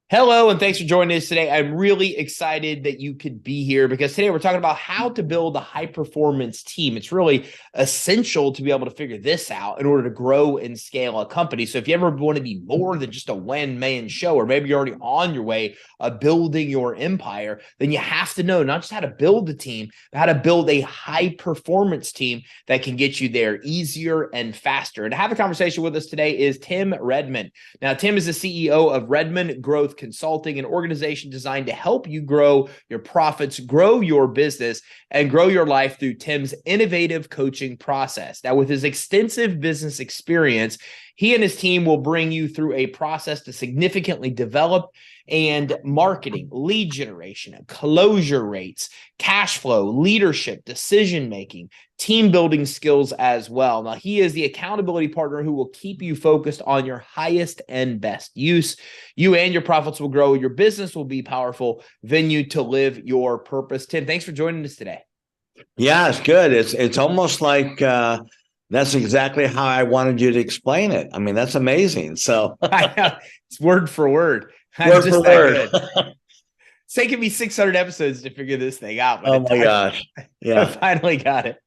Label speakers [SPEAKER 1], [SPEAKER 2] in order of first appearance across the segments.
[SPEAKER 1] Hello, and thanks for joining us today. I'm really excited that you could be here because today we're talking about how to build a high-performance team. It's really essential to be able to figure this out in order to grow and scale a company. So if you ever want to be more than just a one-man show, or maybe you're already on your way building your empire, then you have to know not just how to build a team, but how to build a high-performance team that can get you there easier and faster. And to have a conversation with us today is Tim Redmond. Now, Tim is the CEO of Redmond Growth Consulting, an organization designed to help you grow your profits, grow your business, and grow your life through Tim's innovative coaching process. Now, with his extensive business experience, he and his team will bring you through a process to significantly develop and marketing, lead generation, closure rates, cash flow, leadership, decision-making, team building skills as well. Now, he is the accountability partner who will keep you focused on your highest and best use. You and your profits will grow. Your business will be powerful venue to live your purpose. Tim, thanks for joining us today.
[SPEAKER 2] Yeah, it's good. It's almost like that's exactly how I wanted you to explain it. I mean, that's amazing. So
[SPEAKER 1] It's word for word. I'm
[SPEAKER 2] word
[SPEAKER 1] just
[SPEAKER 2] for
[SPEAKER 1] that
[SPEAKER 2] word.
[SPEAKER 1] good. It's taken me 600 episodes to figure this thing out, but
[SPEAKER 2] Oh my gosh.
[SPEAKER 1] I
[SPEAKER 2] Yeah.
[SPEAKER 1] finally got it.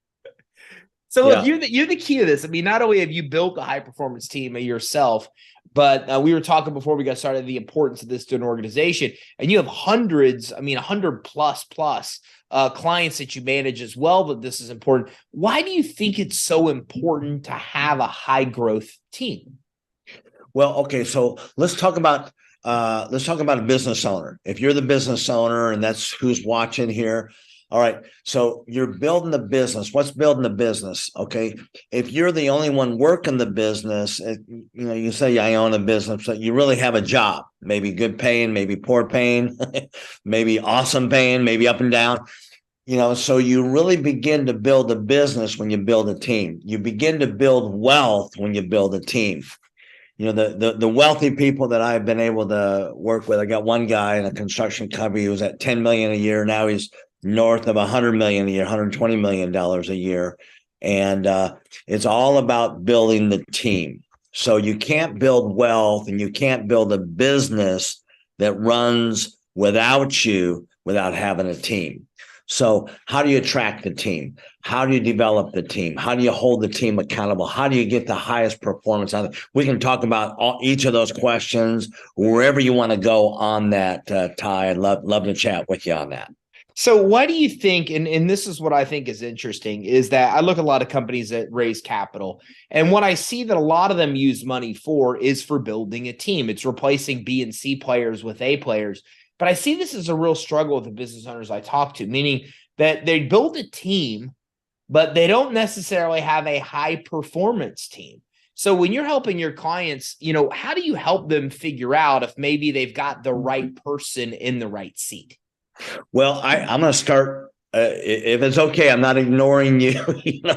[SPEAKER 1] So look,
[SPEAKER 2] Yeah.
[SPEAKER 1] you're the key to this. I mean, not only have you built a high performance team yourself, but we were talking before we got started the importance of this to an organization, and you have hundreds, 100 plus clients that you manage as well. That this is important. Why do you think it's so important to have a high growth team?
[SPEAKER 2] Well, okay, so let's talk about a business owner. If you're the business owner and that's who's watching here, all right. So you're building the business. What's building the business? Okay. If you're the only one working the business, you say I own a business, but you really have a job, maybe good paying, maybe poor paying, maybe awesome paying, maybe up and down. So you really begin to build a business when you build a team. You begin to build wealth when you build a team. The wealthy people that I've been able to work with. I got one guy in a construction company who was at 10 million a year. Now he's north of 100 million a year, 120 million dollars a year. And it's all about building the team. So you can't build wealth and you can't build a business that runs without you without having a team. So how do you attract the team? How do you develop the team? How do you hold the team accountable? How do you get the highest performance out of it? We can talk about each of those questions wherever you want to go on that, Ty. I'd love to chat with you on that.
[SPEAKER 1] So why do you think, and this is what I think is interesting, is that I look at a lot of companies that raise capital, and what I see that a lot of them use money for is for building a team. It's replacing B and C players with A players. But I see this as a real struggle with the business owners I talk to, meaning that they build a team, but they don't necessarily have a high performance team. So when you're helping your clients, how do you help them figure out if maybe they've got the right person in the right seat?
[SPEAKER 2] Well, I'm going to start. If it's okay, I'm not ignoring you,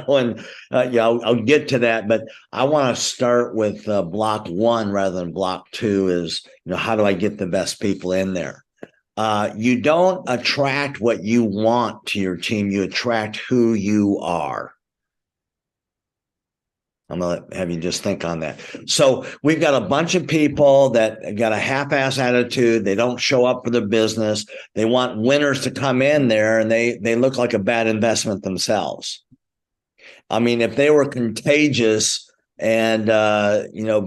[SPEAKER 2] and yeah, I'll get to that. But I want to start with block one rather than block two. Is how do I get the best people in there? You don't attract what you want to your team. You attract who you are. I'm going to have you just think on that. So we've got a bunch of people that got a half-ass attitude. They don't show up for the business. They want winners to come in there, and they look like a bad investment themselves. I mean, if they were contagious and,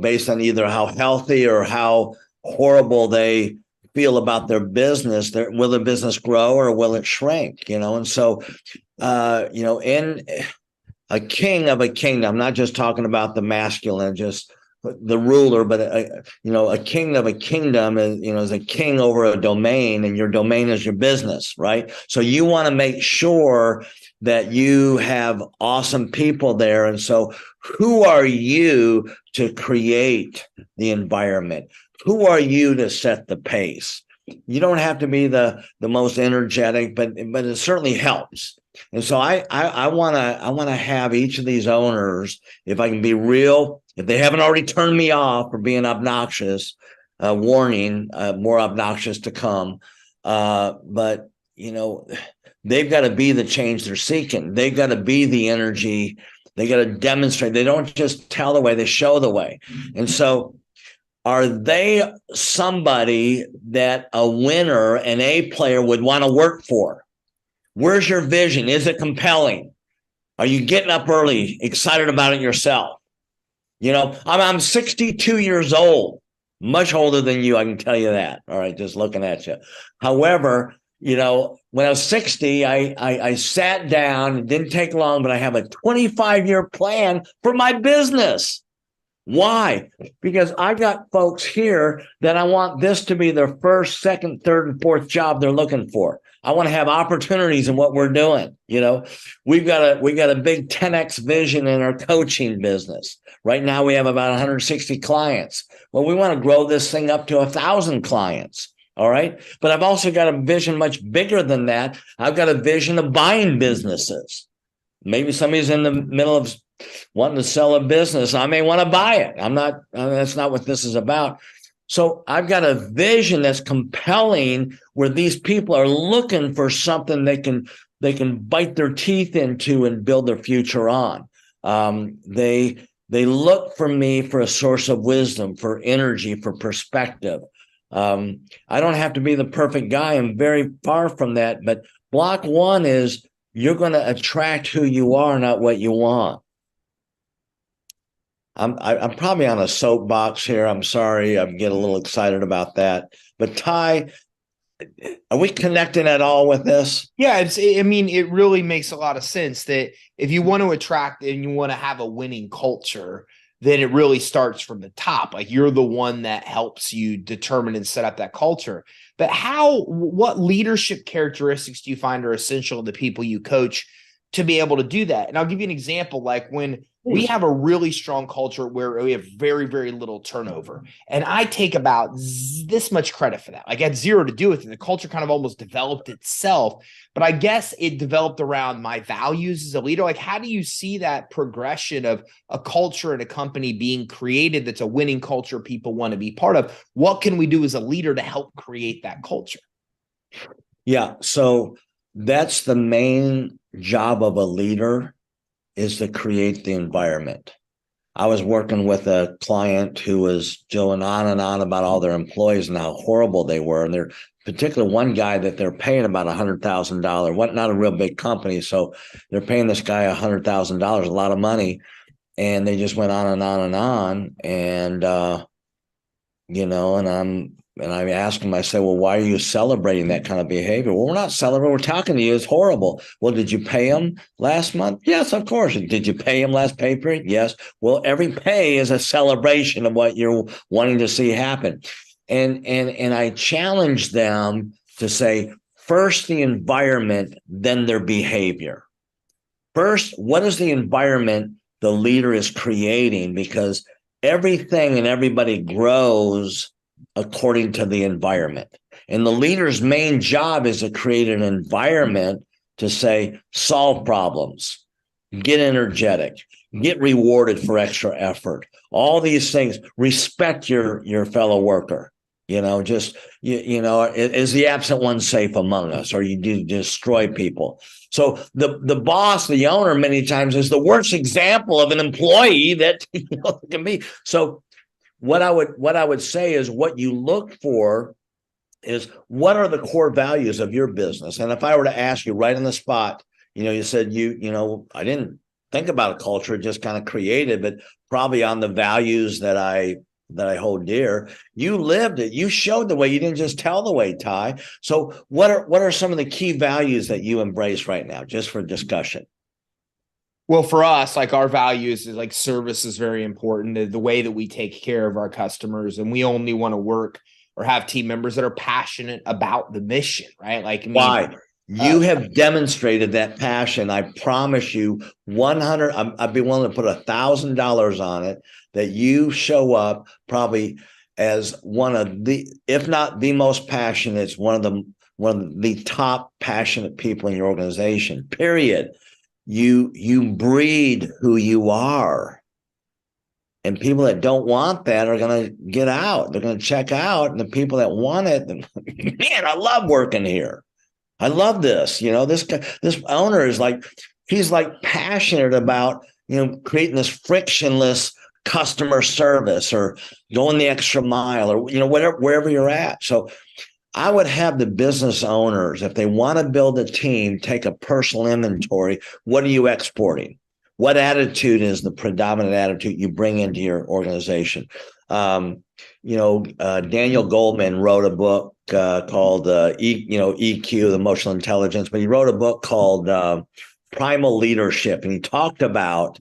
[SPEAKER 2] based on either how healthy or how horrible they feel about their business, will the business grow or will it shrink? And so, in a king of a kingdom, I'm not just talking about the masculine, just the ruler, but a king of a kingdom is a king over a domain, and your domain is your business, right? So you want to make sure that you have awesome people there. And so who are you to create the environment? Who are you to set the pace? You don't have to be the most energetic, but it certainly helps. And so I want to have each of these owners, if I can be real, if they haven't already turned me off for being obnoxious, warning, more obnoxious to come. But they've got to be the change they're seeking. They've got to be the energy. They got to demonstrate. They don't just tell the way; they show the way. And so are they somebody that a winner, an A player would want to work for? Where's your vision? Is it compelling? Are you getting up early, excited about it yourself? You know, I'm 62 years old, much older than you, I can tell you that. All right, just looking at you. However, you know, when I was 60, I sat down. It didn't take long, but I have a 25-year plan for my business. Why? Because I got folks here that I want this to be their first, second, third, and fourth job they're looking for. I want to have opportunities in what we're doing. You know, we got a big 10x vision in our coaching business. Right now, we have about 160 clients. Well, we want to grow this thing up to 1,000 clients. All right. But I've also got a vision much bigger than that. I've got a vision of buying businesses. Maybe somebody's in the middle of wanting to sell a business. I may want to buy it. That's not what this is about. So I've got a vision that's compelling where these people are looking for something they can bite their teeth into and build their future on. They look for me for a source of wisdom, for energy, for perspective. I don't have to be the perfect guy. I'm very far from that. But block one is you're going to attract who you are, not what you want. I'm probably on a soapbox here. I'm sorry. I get a little excited about that. But Ty, are we connecting at all with this?
[SPEAKER 1] Yeah, it really makes a lot of sense that if you want to attract and you want to have a winning culture, then it really starts from the top. Like you're the one that helps you determine and set up that culture. But what leadership characteristics do you find are essential to the people you coach to be able to do that? And I'll give you an example. Like when we have a really strong culture where we have very, very little turnover. And I take about this much credit for that. Like I had zero to do with it. The culture kind of almost developed itself, but I guess it developed around my values as a leader. Like, how do you see that progression of a culture and a company being created that's a winning culture people want to be part of? What can we do as a leader to help create that culture?
[SPEAKER 2] Yeah. So that's the main job of a leader, is to create the environment. I was working with a client who was going on and on about all their employees and how horrible they were. And they're particularly one guy that they're paying about $100,000, not a real big company. So they're paying this guy $100,000, a lot of money. And they just went on and on and on. And, and I asked him, I said, well, why are you celebrating that kind of behavior? Well, we're not celebrating. We're talking to you. It's horrible. Well, did you pay him last month? Yes, of course. Did you pay him last pay period? Yes. Well, every pay is a celebration of what you're wanting to see happen. And I challenge them to say, first, the environment, then their behavior. First, what is the environment the leader is creating? Because everything and everybody grows according to the environment. And the leader's main job is to create an environment to say, solve problems, get energetic, get rewarded for extra effort, all these things, respect your fellow worker. Is the absent one safe among us, or you do destroy people? So the boss, the owner, many times is the worst example of an employee that can be. So what I would say is, what you look for is, what are the core values of your business? And if I were to ask you right on the spot, you said I didn't think about a culture, it just kind of created, but probably on the values that I hold dear. You lived it. You showed the way. You didn't just tell the way, Ty. So what are some of the key values that you embrace right now, just for discussion?
[SPEAKER 1] Well, for us, like our values is like service is very important. The way that we take care of our customers, and we only want to work or have team members that are passionate about the mission, right?
[SPEAKER 2] Why? You have demonstrated that passion. I promise you, 100. I'd be willing to put $1,000 on it that you show up probably as one of the, if not the most passionate, it's one of the top passionate people in your organization. Period. You breed who you are. And people that don't want that are going to get out. They're going to check out. And the people that want it, man, I love working here. I love this. This owner is he's passionate about, creating this frictionless customer service or going the extra mile or, whatever, wherever you're at. So I would have the business owners, if they want to build a team, take a personal inventory. What are you exporting? What attitude is the predominant attitude you bring into your organization? Daniel Goldman wrote a book called EQ, the emotional intelligence, but he wrote a book called Primal Leadership, and he talked about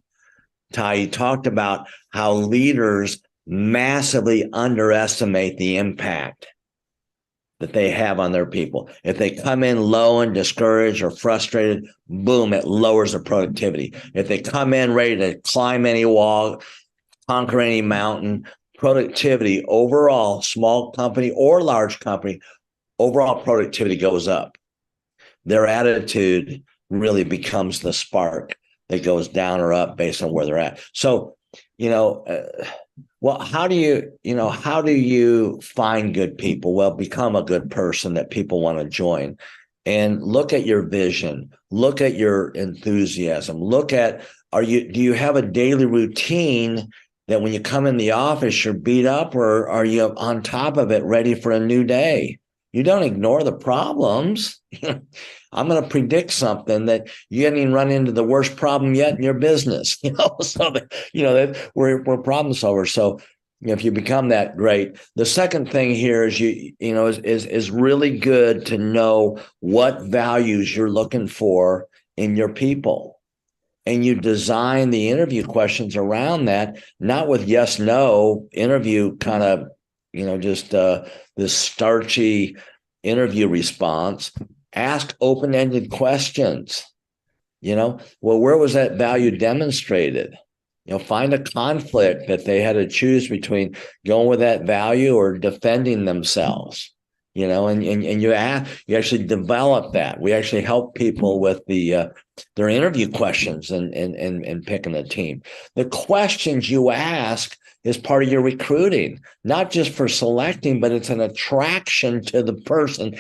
[SPEAKER 2] how leaders massively underestimate the impact that they have on their people. If they come in low and discouraged or frustrated, boom, it lowers their productivity. If they come in ready to climb any wall, conquer any mountain, productivity overall, small company or large company, overall productivity goes up. Their attitude really becomes the spark that goes down or up based on where they're at. So, how do you find good people? Well, become a good person that people want to join, and look at your vision, look at your enthusiasm, look at, do you have a daily routine that when you come in the office, you're beat up, or are you on top of it, ready for a new day? You don't ignore the problems. I'm going to predict something that you haven't even run into the worst problem yet in your business. So that we're problem solvers. So if you become that, great. The second thing here is is really good to know what values you're looking for in your people, and you design the interview questions around that, not with yes no interview kind of just this starchy interview response. Ask open-ended questions. Well, where was that value demonstrated? Find a conflict that they had to choose between going with that value or defending themselves. And you actually develop that. We actually help people with their interview questions and picking a team. The questions you ask is part of your recruiting, not just for selecting, but it's an attraction to the person.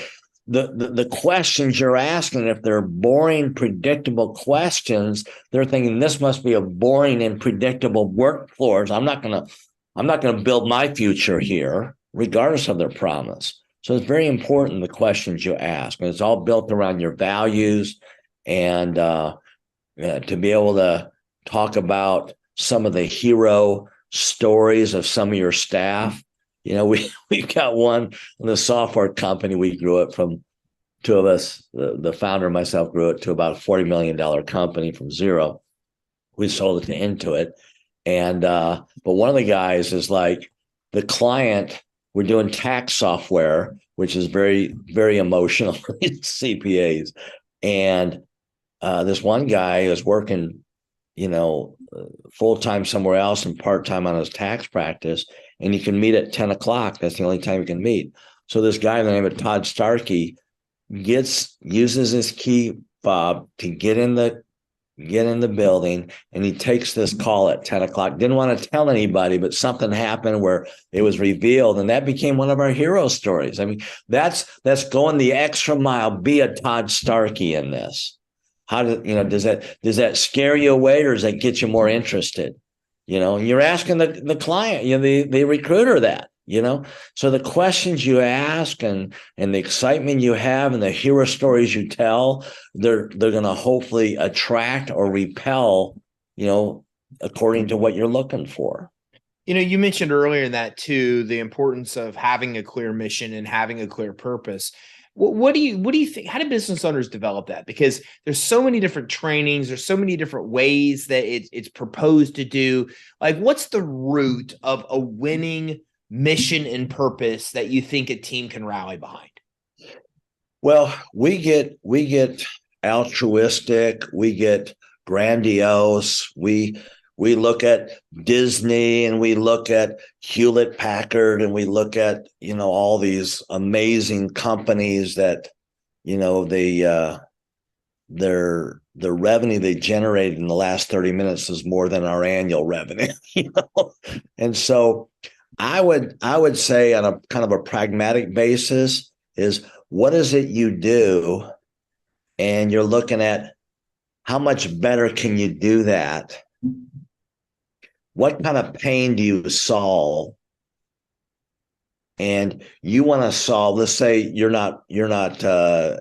[SPEAKER 2] The questions you're asking, if they're boring, predictable questions, they're thinking this must be a boring and predictable workforce. I'm not gonna build my future here, regardless of their promise. So it's very important the questions you ask, and it's all built around your values, and to be able to talk about some of the hero stories of some of your staff. We've got one in the software company. We grew it from, two of us, the founder and myself, grew it to about a $40 million company from zero. We sold it to Intuit. And, but one of the guys is like, the client, we're doing tax software, which is very, very emotional for CPAs. And this one guy is working, full-time somewhere else and part-time on his tax practice, and you can meet at 10 o'clock. That's the only time you can meet. So this guy by the name of Todd Starkey uses his key fob to get in the building, and he takes this call at 10 o'clock. Didn't want to tell anybody, but something happened where it was revealed, and that became one of our hero stories. I mean, that's going the extra mile. Be a Todd Starkey in this. How does that scare you away, or does that get you more interested? And you're asking the client, the recruiter that, so the questions you ask and the excitement you have and the hero stories you tell, they're going to hopefully attract or repel, according to what you're looking for.
[SPEAKER 1] You mentioned earlier in that too, the importance of having a clear mission and having a clear purpose. What do you think? How do business owners develop that? Because there's so many different trainings, there's so many different ways that it's proposed to do. Like, what's the root of a winning mission and purpose that you think a team can rally behind?
[SPEAKER 2] Well, we get altruistic, we get grandiose, we look at Disney, and we look at Hewlett Packard, and we look at, all these amazing companies that, their revenue they generated in the last 30 minutes is more than our annual revenue, And so I would say, on a kind of a pragmatic basis, is what is it you do? And you're looking at how much better can you do that what kind of pain do you solve? And you want to solve, let's say you're not local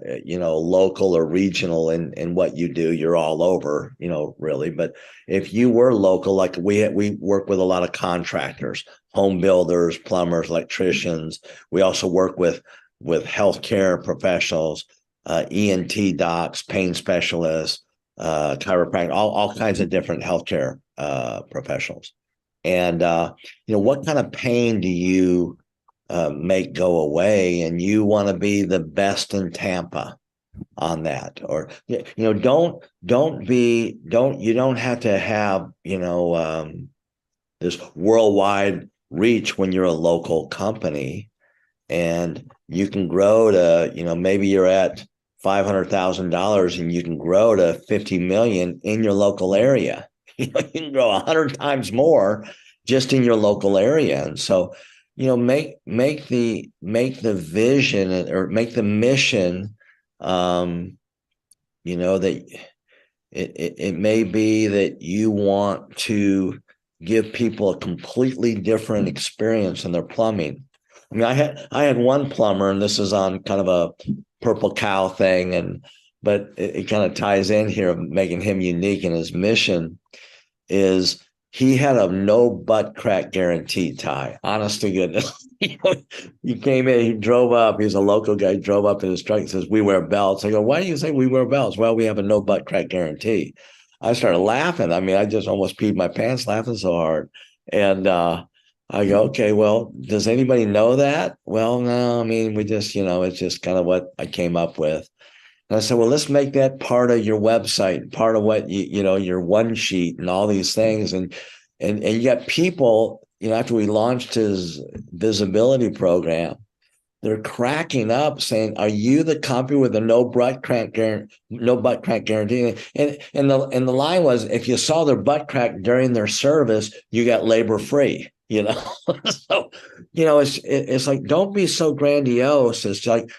[SPEAKER 2] or regional in what you do, you're all over, really. But if you were local, like we work with a lot of contractors, home builders, plumbers, electricians. We also work with healthcare professionals, ENT docs, pain specialists, chiropractic, all kinds of different healthcare professionals. And what kind of pain do you make go away? And you want to be the best in Tampa on that, or you don't have to have this worldwide reach when you're a local company, and you can grow to maybe you're at $500,000 and you can grow to 50 million in your local area. You can grow 100 times more just in your local area. And so make the vision or make the mission, that it may be that you want to give people a completely different experience in their plumbing. I mean, I had one plumber, and this is on kind of a purple cow thing, but it kind of ties in here of making him unique, and his mission is he had a no butt crack guarantee, Ty. Honest to goodness. He came in, he drove up, he's a local guy, drove up in his truck and says, "We wear belts." I go, "Why do you say we wear belts?" "Well, we have a no butt crack guarantee." I started laughing. I mean, I just almost peed my pants laughing so hard. And I go, "Okay, well, does anybody know that?" "Well, no, I mean, we just, it's just kind of what I came up with." And I said, "Well, let's make that part of your website, part of what your one sheet and all these things." And you got people, after we launched his visibility program, they're cracking up saying, "Are you the company with a no butt crack guarantee?" And the line was, if you saw their butt crack during their service, you got labor free. So it's like, don't be so grandiose. It's like,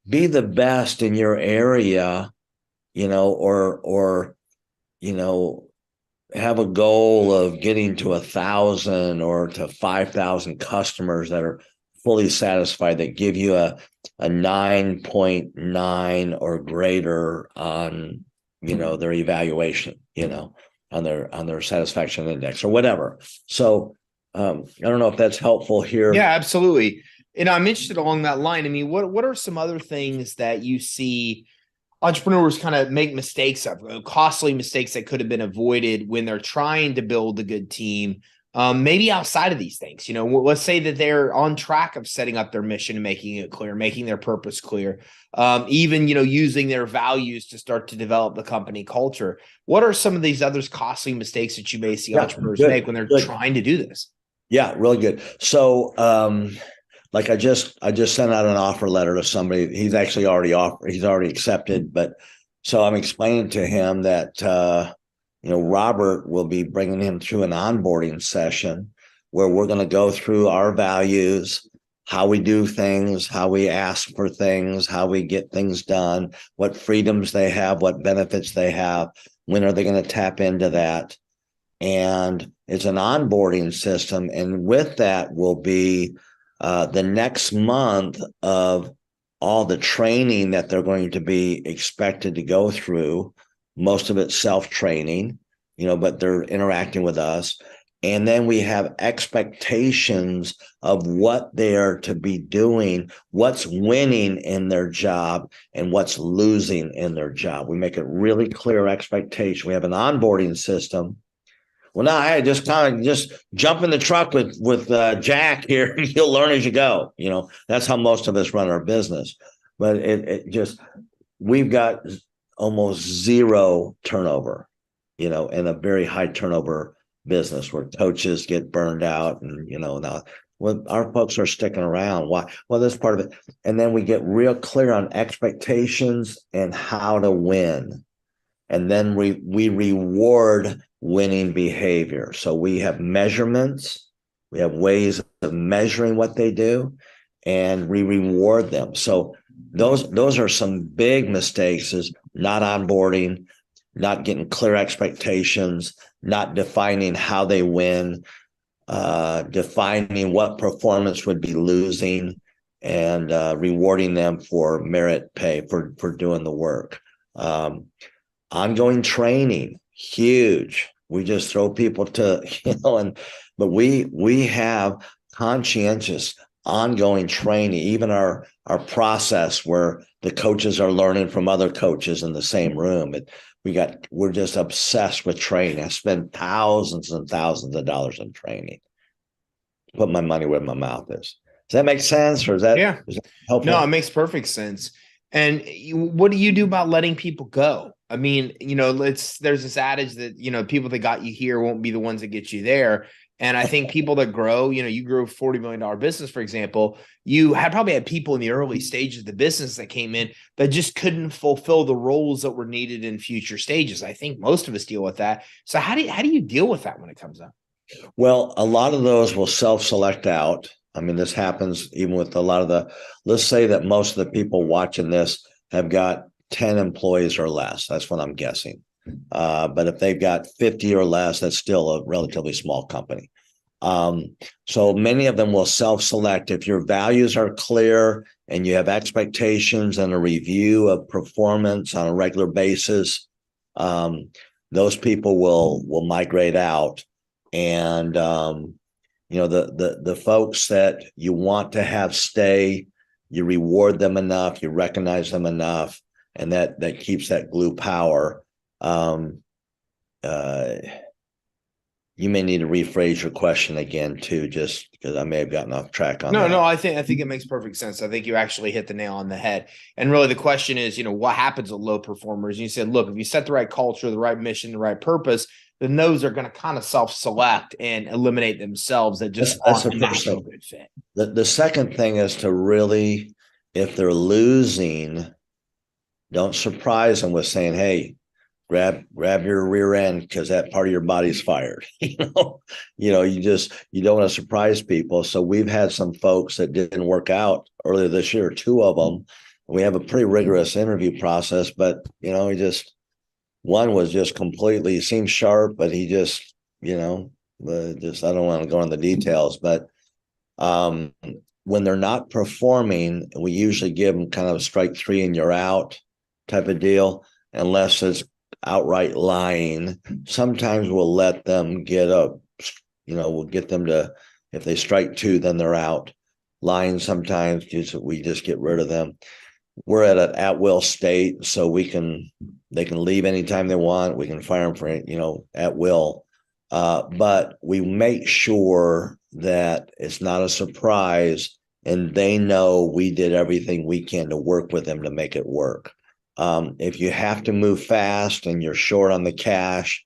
[SPEAKER 2] be the best in your area, or have a goal of getting to 1,000 or to 5,000 customers that are fully satisfied, that give you a 9.9 or greater on their evaluation, on their satisfaction index or whatever. So I don't know if that's helpful here.
[SPEAKER 1] Yeah, absolutely. And I'm interested along that line. I mean, what are some other things that you see entrepreneurs kind of make mistakes of, costly mistakes that could have been avoided when they're trying to build a good team? Maybe outside of these things, let's say that they're on track of setting up their mission and making it clear, making their purpose clear, even, using their values to start to develop the company culture. What are some of these other costly mistakes that you may see entrepreneurs make when they're trying to do this?
[SPEAKER 2] Yeah, really good. So, like I just sent out an offer letter to somebody. He's actually he's already accepted. But so I'm explaining to him that, Robert will be bringing him through an onboarding session where we're going to go through our values, how we do things, how we ask for things, how we get things done, what freedoms they have, what benefits they have, when are they going to tap into that. And it's an onboarding system. And with that will be the next month of all the training that they're going to be expected to go through. Most of it's self-training, but they're interacting with us. And then we have expectations of what they are to be doing, what's winning in their job and what's losing in their job. We make it really clear expectation. We have an onboarding system. Well, now I just kind of jump in the truck with Jack here, and you'll learn as you go. That's how most of us run our business. But we've got almost zero turnover, in a very high turnover business where coaches get burned out, and now our folks are sticking around. Why? Well, that's part of it. And then we get real clear on expectations and how to win, and then we reward winning behavior. So we have measurements, we have ways of measuring what they do, and we reward them. So those are some big mistakes, is not onboarding, not getting clear expectations, not defining how they win, defining what performance would be losing, and rewarding them for merit pay for doing the work. Ongoing training, huge. We just throw people to, but we have conscientious ongoing training, even our process where the coaches are learning from other coaches in the same room. We're just obsessed with training. I spend thousands and thousands of dollars in training. Put my money where my mouth is. Does that make sense? Or is that helpful?
[SPEAKER 1] No, it makes perfect sense. And what do you do about letting people go? I mean, there's this adage that, people that got you here won't be the ones that get you there. And I think people that grow, you grew a $40 million business, for example, you probably had people in the early stages of the business that came in that just couldn't fulfill the roles that were needed in future stages. I think most of us deal with that. So how do you deal with that when it comes up?
[SPEAKER 2] Well, a lot of those will self-select out. I mean, this happens even with a lot of let's say that most of the people watching this have got 10 employees or less. That's what I'm guessing. But if they've got 50 or less, that's still a relatively small company. So many of them will self-select. If your values are clear and you have expectations and a review of performance on a regular basis, those people will migrate out. And the folks that you want to have stay, you reward them enough, you recognize them enough, and that keeps that glue power. You may need to rephrase your question again too, just because I may have gotten off track on that.
[SPEAKER 1] No, I think it makes perfect sense. I think you actually hit the nail on the head. And really the question is, what happens with low performers? And you said, look, if you set the right culture, the right mission, the right purpose, then those are going to kind of self-select and eliminate themselves that just aren't a natural good fit.
[SPEAKER 2] The second thing is to really, if they're losing, don't surprise them with saying, hey, grab your rear end because that part of your body's fired. You don't want to surprise people. So we've had some folks that didn't work out earlier this year, 2 of them. We have a pretty rigorous interview process, but one was just completely seemed sharp, but he just, I don't want to go into the details, but when they're not performing, we usually give them kind of a strike 3 and you're out type of deal, unless it's outright lying. Sometimes we'll let them we'll get them to, if they strike 2, then they're out. Lying sometimes, we just get rid of them. We're at an at-will state, so they can leave anytime they want. We can fire them for, at will. But we make sure that it's not a surprise and they know we did everything we can to work with them to make it work. If you have to move fast and you're short on the cash,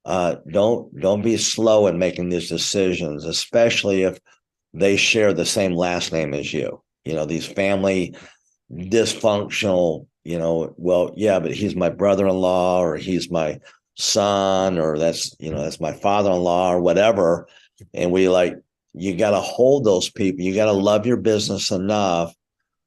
[SPEAKER 2] don't be slow in making these decisions, especially if they share the same last name as you. These family dysfunctional, well, yeah, but he's my brother-in-law, or he's my son, or that's my father-in-law, or whatever. And you got to hold those people. You got to love your business enough,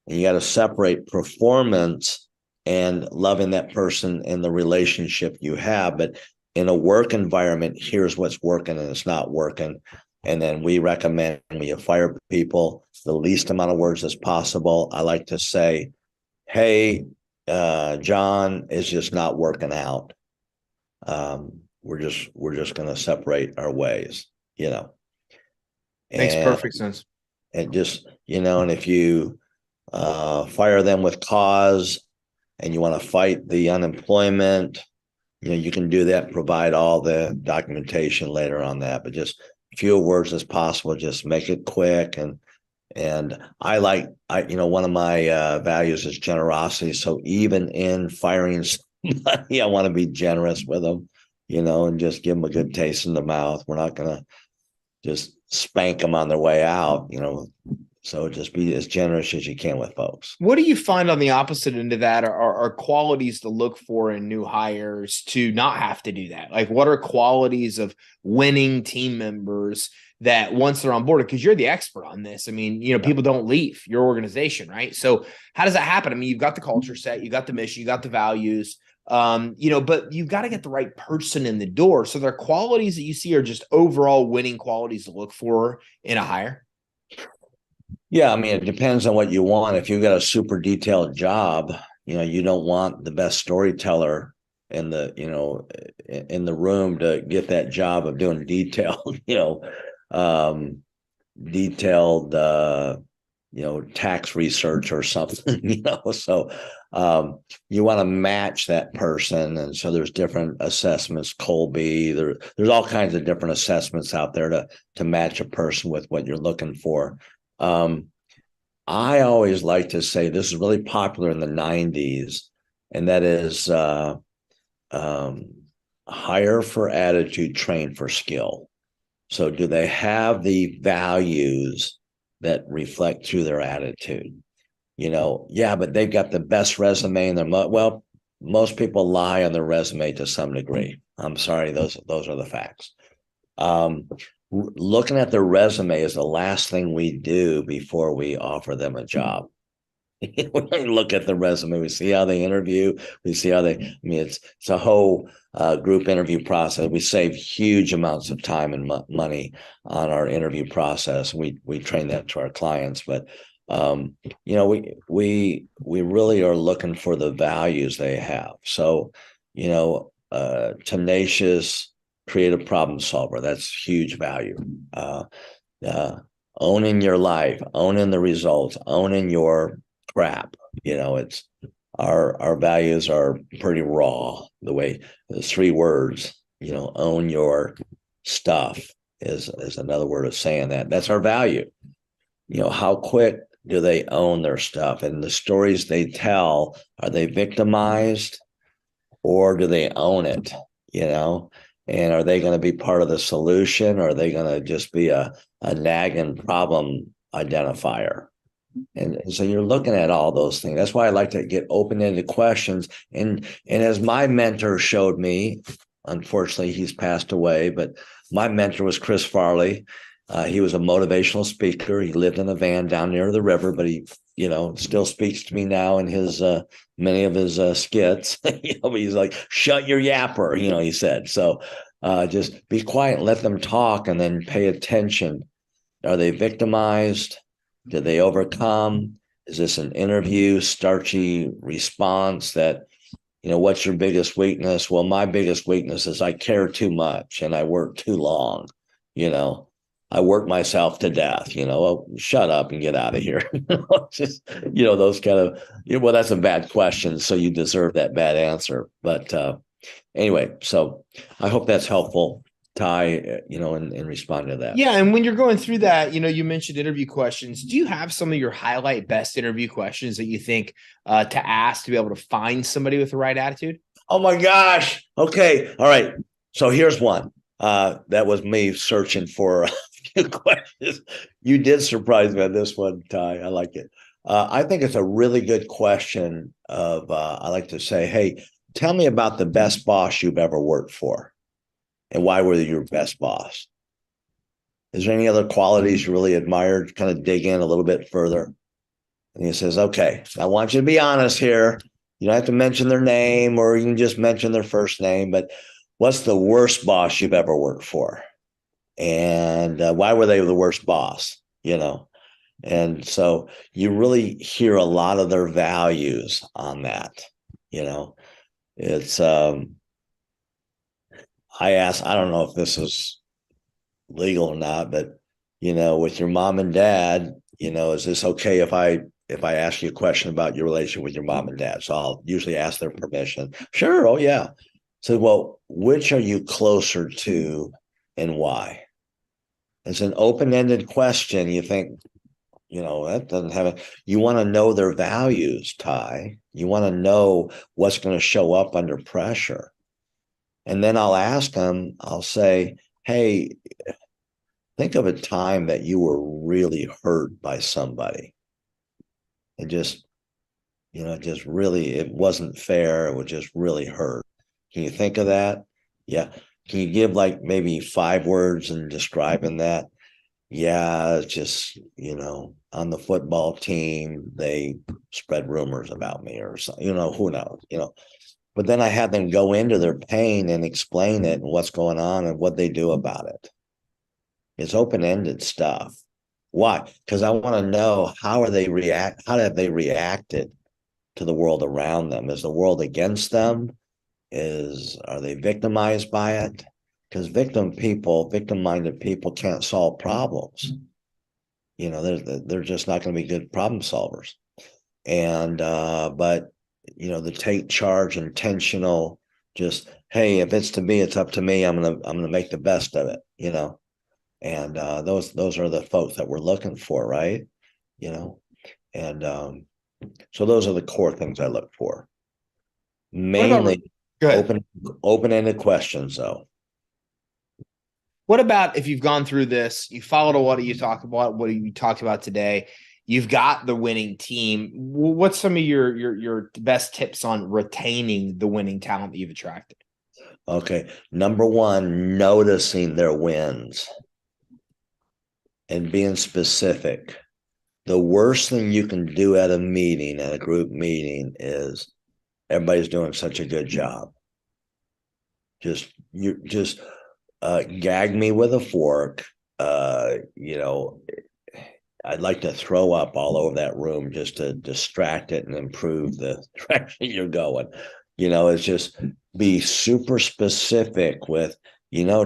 [SPEAKER 2] and you got to separate performance and loving that person and the relationship you have. But in a work environment, here's what's working and it's not working. And then we recommend when you fire people, the least amount of words as possible. I like to say, hey, John, it's just not working out. We're just going to separate our ways,
[SPEAKER 1] Makes perfect sense.
[SPEAKER 2] And just, and if you fire them with cause and you want to fight the unemployment, you can do that, provide all the documentation later on that, but just few words as possible, just make it quick. And one of my values is generosity. So even in firing somebody, I want to be generous with them, and just give them a good taste in the mouth. We're not going to just spank them on their way out, So just be as generous as you can with folks.
[SPEAKER 1] What do you find on the opposite end of that are qualities to look for in new hires to not have to do that? Like, what are qualities of winning team members that once they're on board, because you're the expert on this. I mean, people don't leave your organization, right? So how does that happen? I mean, you've got the culture set, you got the mission, you got the values. But you've got to get the right person in the door. So there are qualities that you see are just overall winning qualities to look for in a hire.
[SPEAKER 2] Yeah, I mean, it depends on what you want. If you've got a super detailed job, you don't want the best storyteller in the room to get that job of doing detailed, um, detailed, tax research or something, So you want to match that person, and so there's different assessments. Colby, there's all kinds of different assessments out there to match a person with what you're looking for. I always like to say this is really popular in the 90s, and that is um, hire for attitude, train for skill. So, do they have the values that reflect through their attitude? Yeah, but they've got the best resume in their well, most people lie on their resume to some degree. I'm sorry, those are the facts. Looking at their resume is the last thing we do before we offer them a job. We look at the resume, we see how they interview, we see how it's a whole group interview process. We save huge amounts of time and money on our interview process. We train that to our clients, but we really are looking for the values they have. So, tenacious, creative problem solver, that's huge value. Owning your life, owning the results, owning your crap. It's our values are pretty raw. The way the 3 words, own your stuff is another word of saying that. That's our value. How quick do they own their stuff? And the stories they tell, are they victimized or do they own it? And are they going to be part of the solution, or are they going to just be a nagging problem identifier? And so you're looking at all those things. That's why I like to get open-ended questions. And as my mentor showed me, unfortunately, he's passed away, but my mentor was Chris Farley. He was a motivational speaker. He lived in a van down near the river, but he, still speaks to me now in his many of his skits. He's like, "Shut your yapper," he said. So just be quiet, let them talk, and then pay attention. Are they victimized? Did they overcome? Is this an interview, starchy response that, what's your biggest weakness? Well, my biggest weakness is I care too much and I work too long. I work myself to death, well, shut up and get out of here. Just, those kind of, well, that's a bad question. So you deserve that bad answer. But anyway, so I hope that's helpful, Ty, in responding to that.
[SPEAKER 1] Yeah. And when you're going through that, you mentioned interview questions. Do you have some of your highlight best interview questions that you think to ask to be able to find somebody with the right attitude?
[SPEAKER 2] Oh my gosh. Okay. All right. So here's one. That was me searching for a few questions. You did surprise me on this one, Ty. I like it. I think it's a really good question I like to say, hey, tell me about the best boss you've ever worked for. And why were they your best boss? Is there any other qualities you really admired? Kind of dig in a little bit further. And he says, okay, I want you to be honest here. You don't have to mention their name, or you can just mention their first name, but what's the worst boss you've ever worked for? And why were they the worst boss? And so you really hear a lot of their values on that. It's, I don't know if this is legal or not, but with your mom and dad, is this okay if I ask you a question about your relationship with your mom and dad? So I'll usually ask their permission. Sure. Oh yeah. So, well, which are you closer to and why? It's an open-ended question. You think, that doesn't have it. You want to know their values, Ty. You want to know what's going to show up under pressure. And then I'll ask them, I'll say, hey, think of a time that you were really hurt by somebody. And just, just really, it wasn't fair. It was just really hurt. Can you think of that? Yeah. Can you give like maybe 5 words in describing that? Yeah, it's just, on the football team, they spread rumors about me or something, who knows, but then I had them go into their pain and explain it and what's going on and what they do about it. It's open-ended stuff. Why? Because I want to know how have they reacted to the world around them? Is the world against them? Are they victimized by it? Because victim-minded people can't solve problems. They're just not going to be good problem solvers. And but the take charge, intentional, just, hey, if it's to me, it's up to me. I'm gonna make the best of it. And those are the folks that we're looking for, right? And so those are the core things I look for. Mainly open-ended questions, though.
[SPEAKER 1] What about if you've gone through this, you followed what you talked about today, you've got the winning team. What's some of your best tips on retaining the winning talent that you've attracted?
[SPEAKER 2] Okay. Number one, noticing their wins and being specific. The worst thing you can do at a group meeting, is everybody's doing such a good job. Just gag me with a fork. I'd like to throw up all over that room just to distract it and improve the direction you're going. It's just be super specific with,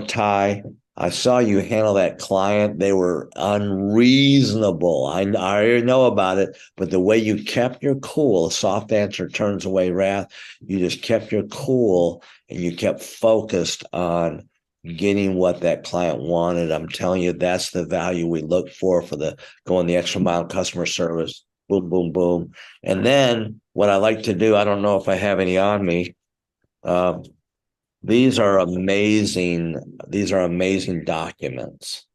[SPEAKER 2] Ty, I saw you handle that client. They were unreasonable. I already know about it, but the way you kept your cool, a soft answer turns away wrath. You just kept your cool and you kept focused on getting what that client wanted. I'm telling you, that's the value we look for the going the extra mile customer service. Boom, boom, boom. And then what I like to do, I don't know if I have any on me. These are amazing documents.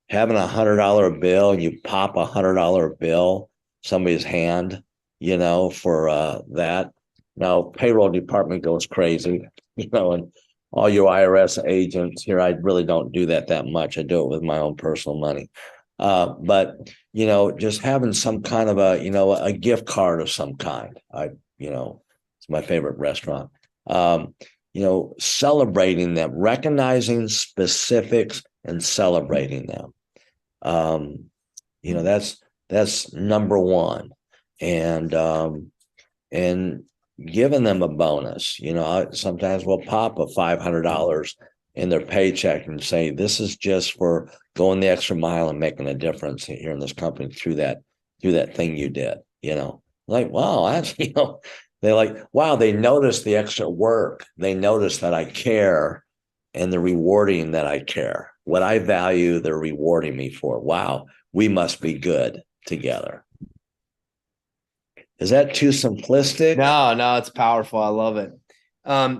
[SPEAKER 2] Having $100 bill and you pop $100 bill, somebody's hand, for that. Now, payroll department goes crazy, and all you IRS agents here, I really don't do that much. I do it with my own personal money. But just having some kind of a gift card of some kind. It's my favorite restaurant. Celebrating them, recognizing specifics and celebrating them. That's number one. And giving them a bonus. Sometimes we'll pop a $500 in their paycheck and say, this is just for going the extra mile and making a difference here in this company through that thing you did. Like, wow, that's, they're like, wow, they notice the extra work. They notice that I care and they're rewarding that I care. What I value, they're rewarding me for. Wow, we must be good together. Is that too simplistic?
[SPEAKER 1] No, it's powerful. I love it.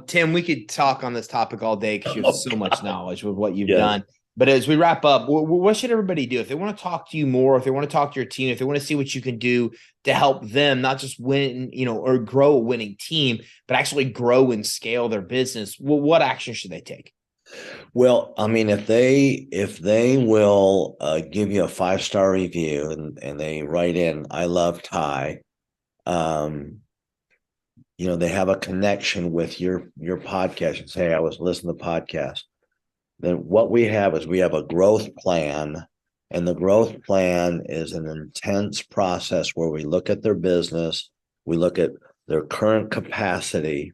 [SPEAKER 1] Tim, we could talk on this topic all day because you have so much knowledge with what you've done. But as we wrap up, what should everybody do if they want to talk to you more, if they want to talk to your team, if they want to see what you can do to help them not just win, or grow a winning team, but actually grow and scale their business? What action should they take?
[SPEAKER 2] Well, I mean, if they will give you a 5-star review and they write in, I love Ty, they have a connection with your podcast and say, I was listening to the podcast. Then what we have a growth plan, and the growth plan is an intense process where we look at their business, we look at their current capacity,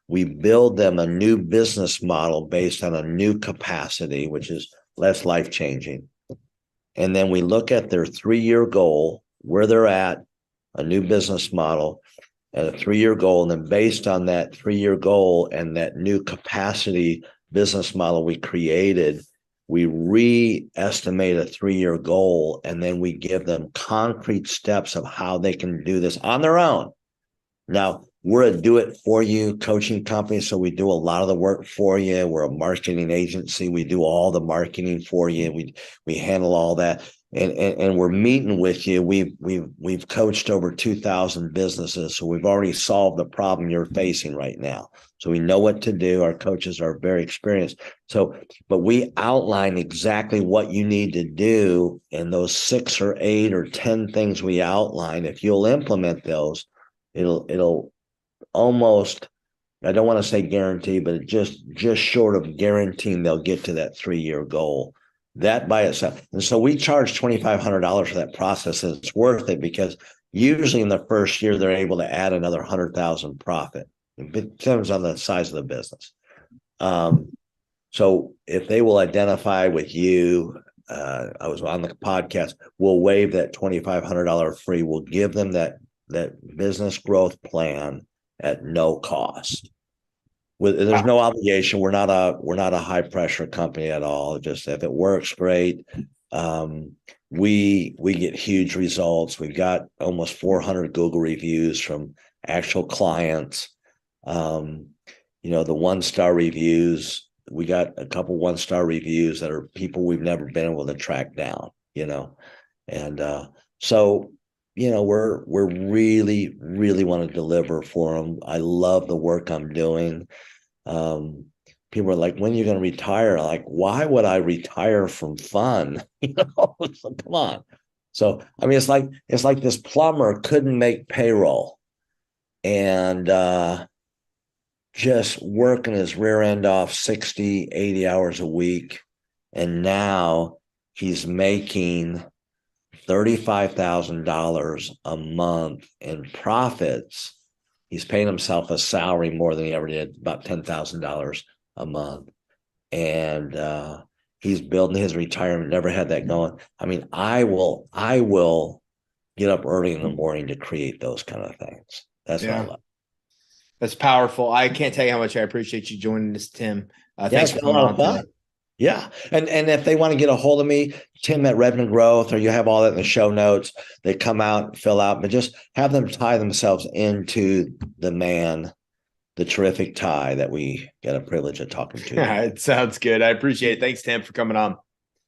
[SPEAKER 2] we build them a new business model based on a new capacity, which is less life-changing. And then we look at their 3-year goal, where they're at, a new business model, and a 3-year goal. And then based on that 3-year goal and that new capacity business model we created, we re-estimate a 3-year goal, and then we give them concrete steps of how they can do this on their own. Now, we're a do-it-for-you coaching company, so we do a lot of the work for you. We're a marketing agency. We do all the marketing for you. We handle all that. And we're meeting with you. We've coached over 2,000 businesses, so we've already solved the problem you're facing right now. So we know what to do. Our coaches are very experienced. But we outline exactly what you need to do, and those 6 or 8 or 10 things we outline, if you'll implement those, it'll almost I don't want to say guarantee, but just short of guaranteeing they'll get to that 3-year goal. That by itself. And so we charge $2,500 for that process, and it's worth it because usually in the first year they're able to add another 100,000 profit. It depends on the size of the business. So if they will identify with you, I was on the podcast, we'll waive that $2,500 free. We'll give them that business growth plan at no cost. There's no obligation. We're not a high pressure company at all. Just if it works, great. We get huge results. We've got almost 400 Google reviews from actual clients. The 1-star reviews. We got a couple 1-star reviews that are people we've never been able to track down. And so we're really, really want to deliver for them. I love the work I'm doing. People are like, when are you going to retire? Like, why would I retire from fun? So, come on. So, I mean, it's like this plumber couldn't make payroll and just working his rear end off 60, 80 hours a week. And now he's making $35,000 a month in profits. He's paying himself a salary more than he ever did, about $10,000 a month. And he's building his retirement, never had that going. I mean, I will get up early in the morning to create those kind of things. That's what I love.
[SPEAKER 1] That's powerful. I can't tell you how much I appreciate you joining us, Tim. Thanks for coming on today.
[SPEAKER 2] Yeah. And if they want to get a hold of me, Tim at Redmond Growth, or you have all that in the show notes, they come out, fill out, but just have them tie themselves into the terrific tie that we get a privilege of talking to.
[SPEAKER 1] It sounds good. I appreciate it. Thanks, Tim, for coming on.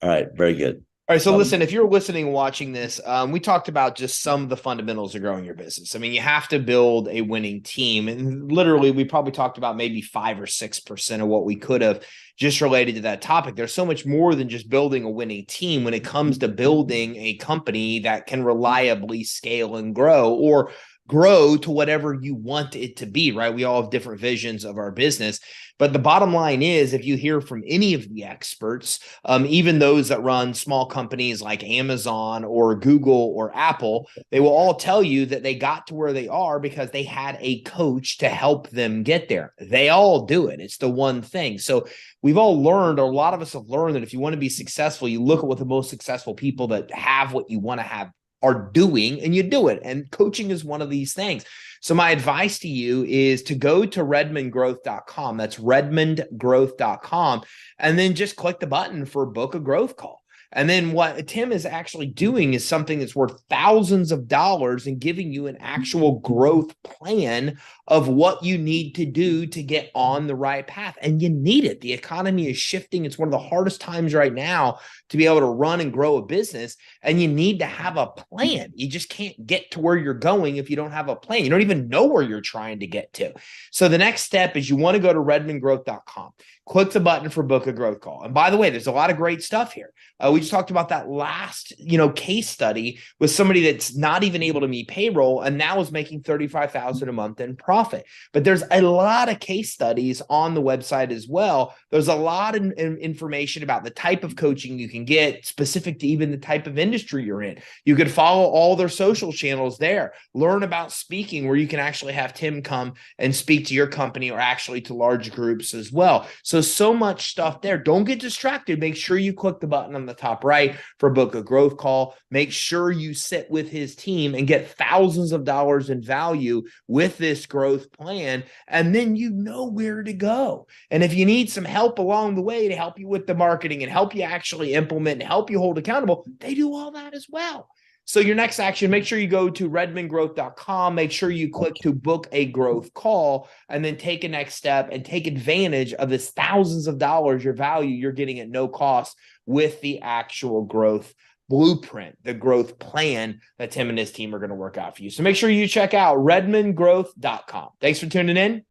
[SPEAKER 2] All right. Very good.
[SPEAKER 1] All right. So listen, if you're listening, watching this, we talked about just some of the fundamentals of growing your business. I mean, you have to build a winning team. And literally, we probably talked about maybe 5 or 6% of what we could have just related to that topic. There's so much more than just building a winning team when it comes to building a company that can reliably scale and grow, or grow to whatever you want it to be, right? We all have different visions of our business. But the bottom line is, if you hear from any of the experts, even those that run small companies like Amazon or Google or Apple, they will all tell you that they got to where they are because they had a coach to help them get there. They all do it. It's the one thing. So we've all learned, or a lot of us have learned, that if you want to be successful, you look at what the most successful people that have what you want to have are doing, and you do it. And coaching is one of these things. So my advice to you is to go to redmondgrowth.com. That's redmondgrowth.com. And then just click the button for book a growth call. And then what Tim is actually doing is something that's worth thousands of dollars and giving you an actual growth plan of what you need to do to get on the right path. And you need it. The economy is shifting. It's one of the hardest times right now to be able to run and grow a business. And you need to have a plan. You just can't get to where you're going if you don't have a plan. You don't even know where you're trying to get to. So the next step is you want to go to redmondgrowth.com. Click the button for book a growth call. And by the way, there's a lot of great stuff here. We just talked about that last, case study with somebody that's not even able to meet payroll and now is making $35,000 a month in profit. But there's a lot of case studies on the website as well. There's a lot of information about the type of coaching you can get, specific to even the type of industry you're in. You could follow all their social channels there. Learn about speaking, where you can actually have Tim come and speak to your company, or actually to large groups as well. So much stuff there. Don't get distracted. Make sure you click the button on the top right for book a growth call. Make sure you sit with his team and get thousands of dollars in value with this growth plan. And then you know where to go. And if you need some help along the way to help you with the marketing and help you actually implement and help you hold accountable, they do all that as well. So your next action, make sure you go to redmondgrowth.com. Make sure you click to book a growth call, and then take a next step and take advantage of this thousands of dollars, your value you're getting at no cost with the actual growth blueprint, the growth plan that Tim and his team are going to work out for you. So make sure you check out redmondgrowth.com. Thanks for tuning in.